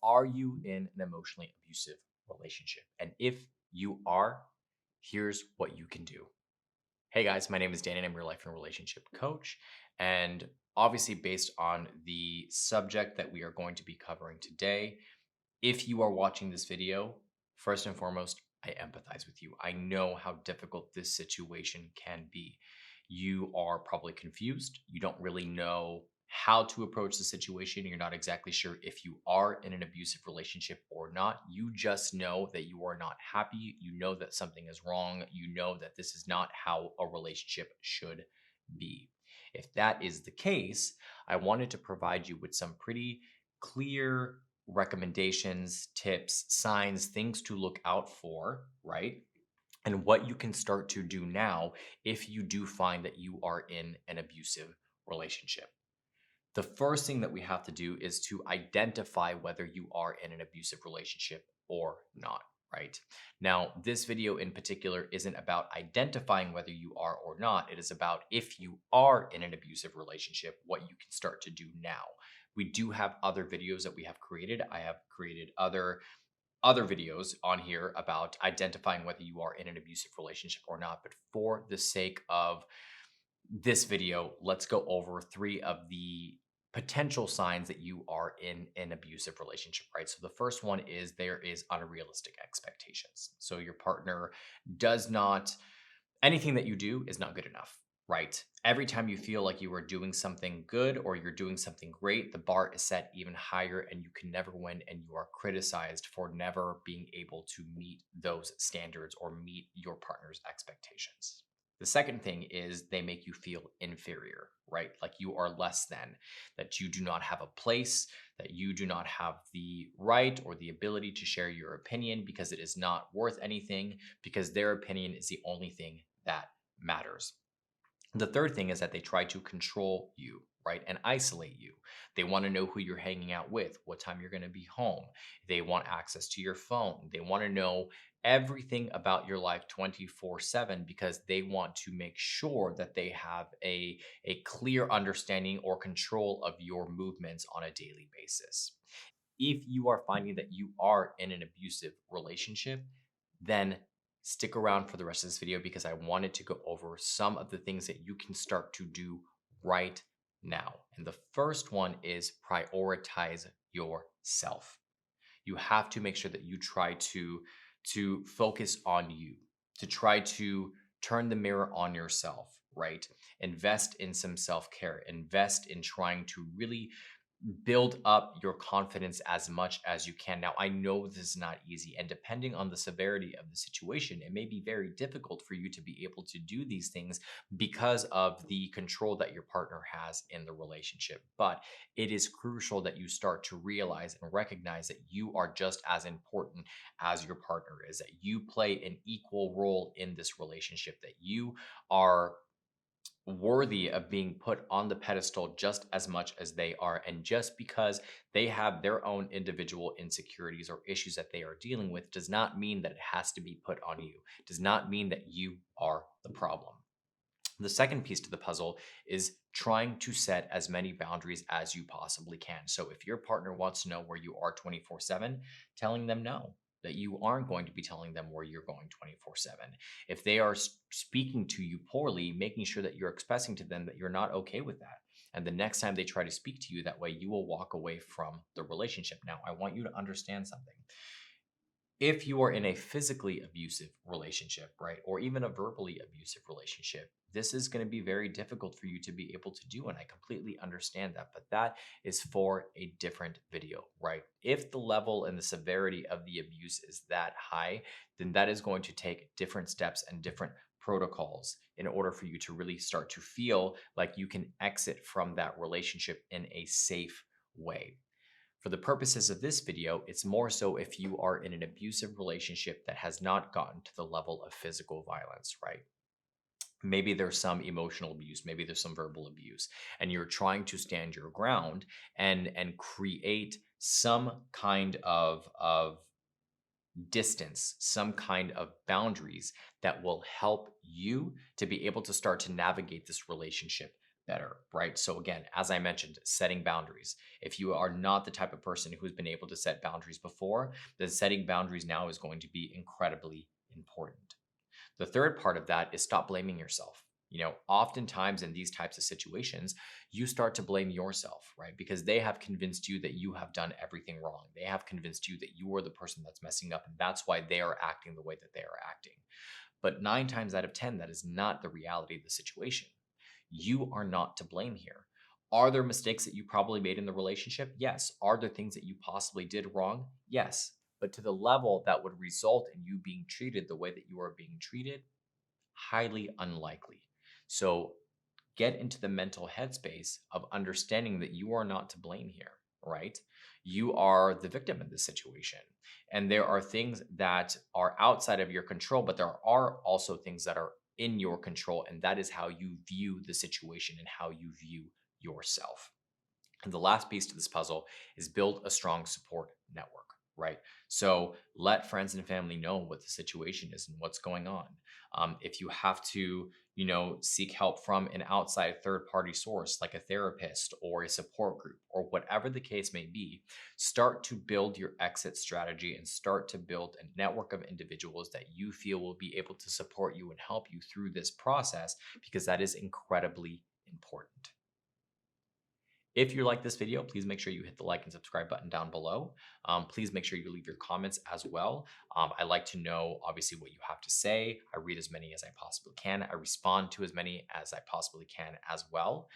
Are you in an emotionally abusive relationship? And if you are, here's what you can do. Hey guys, my name is Dan and I'm your life and relationship coach. And obviously, based on the subject that we are going to be covering today, if you are watching this video, first and foremost, I empathize with you. I know how difficult this situation can be. You are probably confused. You don't really know how to approach the situation. You're not exactly sure if you are in an abusive relationship or not. You just know that you are not happy. You know that something is wrong. You know that this is not how a relationship should be. If that is the case, I wanted to provide you with some pretty clear recommendations, tips, signs, things to look out for, right? And what you can start to do now if you do find that you are in an abusive relationship. The first thing that we have to do is to identify whether you are in an abusive relationship or not, right? Now, this video in particular isn't about identifying whether you are or not. It is about if you are in an abusive relationship, what you can start to do now. We do have other videos that we have created. I have created other videos on here about identifying whether you are in an abusive relationship or not. But for the sake of this video, let's go over 3 of the potential signs that you are in an abusive relationship, right? So the first one is there is unrealistic expectations. So your partner does not, anything that you do is not good enough, right? Every time you feel like you are doing something good or you're doing something great, the bar is set even higher and you can never win and you are criticized for never being able to meet those standards or meet your partner's expectations. The second thing is they make you feel inferior, right? Like you are less than, that you do not have a place, that you do not have the right or the ability to share your opinion because it is not worth anything, because their opinion is the only thing that matters. The third thing is that they try to control you, right? And isolate you. They want to know who you're hanging out with, what time you're going to be home. They want access to your phone. They want to know everything about your life 24/7 because they want to make sure that they have a clear understanding or control of your movements on a daily basis. If you are finding that you are in an abusive relationship, then stick around for the rest of this video because I wanted to go over some of the things that you can start to do right now. And the first one is prioritize yourself. You have to make sure that you try to focus on you, to try to turn the mirror on yourself, right? Invest in some self-care, invest in trying to really build up your confidence as much as you can. Now, I know this is not easy, and depending on the severity of the situation, it may be very difficult for you to be able to do these things because of the control that your partner has in the relationship. But it is crucial that you start to realize and recognize that you are just as important as your partner is, that you play an equal role in this relationship, that you are worthy of being put on the pedestal just as much as they are. And just because they have their own individual insecurities or issues that they are dealing with does not mean that it has to be put on you, does not mean that you are the problem. The second piece to the puzzle is trying to set as many boundaries as you possibly can. So if your partner wants to know where you are 24/7, telling them no, that you aren't going to be telling them where you're going 24/7. If they are speaking to you poorly, making sure that you're expressing to them that you're not okay with that. And the next time they try to speak to you that way, you will walk away from the relationship. Now, I want you to understand something. If you are in a physically abusive relationship, right, or even a verbally abusive relationship, this is going to be very difficult for you to be able to do. And I completely understand that. But that is for a different video, right? If the level and the severity of the abuse is that high, then that is going to take different steps and different protocols in order for you to really start to feel like you can exit from that relationship in a safe way. For the purposes of this video, it's more so if you are in an abusive relationship that has not gotten to the level of physical violence, right? Maybe there's some emotional abuse, maybe there's some verbal abuse, and you're trying to stand your ground and create some kind of distance, some kind of boundaries that will help you to be able to start to navigate this relationship better, right? So again, as I mentioned, setting boundaries. If you are not the type of person who's been able to set boundaries before, then setting boundaries now is going to be incredibly important. The third part of that is stop blaming yourself. Oftentimes in these types of situations, you start to blame yourself, right? Because they have convinced you that you have done everything wrong. They have convinced you that you are the person that's messing up, and that's why they are acting the way that they are acting. But 9 times out of 10, that is not the reality of the situation. You are not to blame here. Are there mistakes that you probably made in the relationship? Yes. Are there things that you possibly did wrong? Yes. But to the level that would result in you being treated the way that you are being treated, highly unlikely. So get into the mental headspace of understanding that you are not to blame here, right? You are the victim in this situation. And there are things that are outside of your control, but there are also things that are in your control. And that is how you view the situation and how you view yourself. And the last piece to this puzzle is build a strong support network, right? So let friends and family know what the situation is and what's going on. If you have to, seek help from an outside third party source like a therapist or a support group or whatever the case may be, start to build your exit strategy and start to build a network of individuals that you feel will be able to support you and help you through this process, because that is incredibly important. If you like this video, please make sure you hit the like and subscribe button down below. Please make sure you leave your comments as well. I like to know, obviously, what you have to say. I read as many as I possibly can. I respond to as many as I possibly can as well.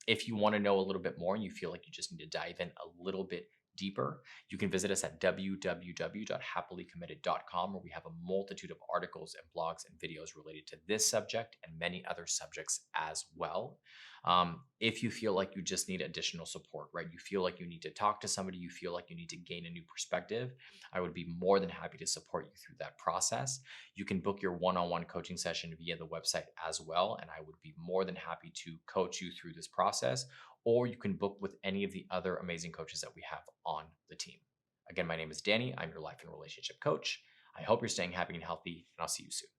If you want to know a little bit more and you feel like you just need to dive in a little bit deeper, you can visit us at www.happilycommitted.com, where we have a multitude of articles and blogs and videos related to this subject and many other subjects as well. If you feel like you just need additional support, right? You feel like you need to talk to somebody, you feel like you need to gain a new perspective, I would be more than happy to support you through that process. You can book your one-on-one coaching session via the website as well, and I would be more than happy to coach you through this process, or you can book with any of the other amazing coaches that we have on the team. Again, my name is Danny. I'm your life and relationship coach. I hope you're staying happy and healthy, and I'll see you soon.